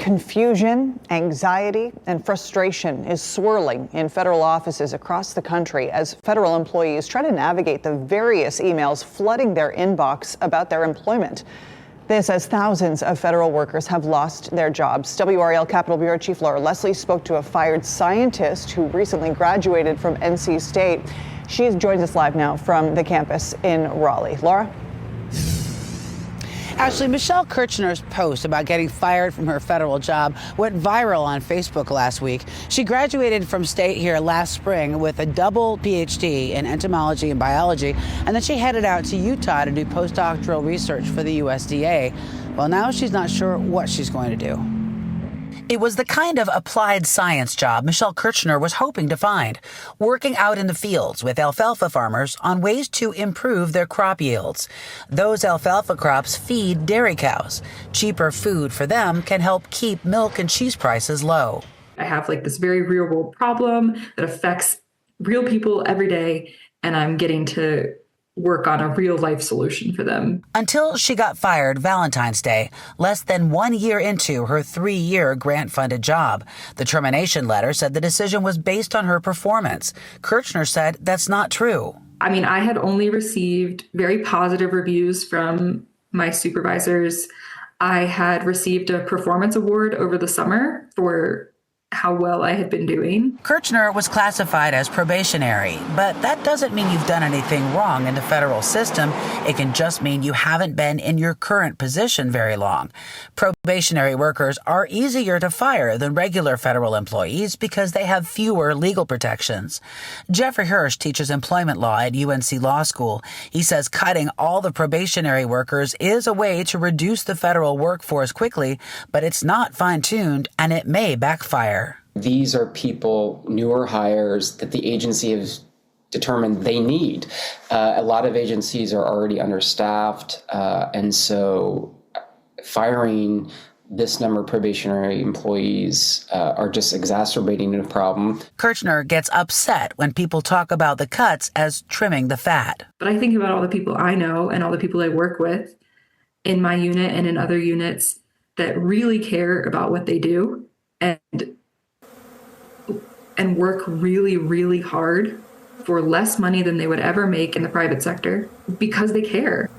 Confusion, anxiety, and frustration is swirling in federal offices across the country as federal employees try to navigate the various emails flooding their inbox about their employment. This as thousands of federal workers have lost their jobs. WRAL Capitol Bureau Chief Laura Leslie spoke to a fired scientist who recently graduated from NC State. She joins us live now from the campus in Raleigh. Laura? Ashley, Michelle Kirchner's post about getting fired from her federal job went viral on Facebook last week. She graduated from State here last spring with a double PhD in entomology and biology, and then she headed out to Utah to do postdoctoral research for the USDA. Well, now she's not sure what she's going to do. It was the kind of applied science job Michelle Kirchner was hoping to find, working out in the fields with alfalfa farmers on ways to improve their crop yields. Those alfalfa crops feed dairy cows. Cheaper food for them can help keep milk and cheese prices low. I have this very real world problem that affects real people every day, and I'm getting to work on a real life solution for them. Until she got fired Valentine's Day, less than 1 year into her 3-year grant-funded job. The termination letter said the decision was based on her performance. Kirchner said that's not true. I mean, I had only received very positive reviews from my supervisors. I had received a performance award over the summer for how well I had been doing. Kirchner was classified as probationary, but that doesn't mean you've done anything wrong in the federal system. It can just mean you haven't been in your current position very long. Probationary workers are easier to fire than regular federal employees because they have fewer legal protections. Jeffrey Hirsch teaches employment law at UNC Law School. He says cutting all the probationary workers is a way to reduce the federal workforce quickly, but it's not fine-tuned and it may backfire. These are people, newer hires that the agency has determined they need. A lot of agencies are already understaffed, and so firing this number of probationary employees are just exacerbating the problem. Kirchner gets upset when people talk about the cuts as trimming the fat. But I think about all the people I know and all the people I work with in my unit and in other units that really care about what they do and work really, really hard for less money than they would ever make in the private sector because they care.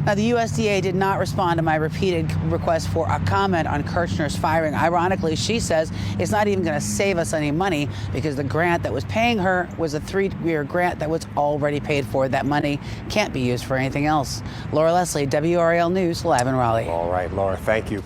Now, the USDA did not respond to my repeated request for a comment on Kirchner's firing. Ironically, she says it's not even going to save us any money because the grant that was paying her was a 3-year grant that was already paid for. That money can't be used for anything else. Laura Leslie, WRAL News, live in Raleigh. All right, Laura, thank you.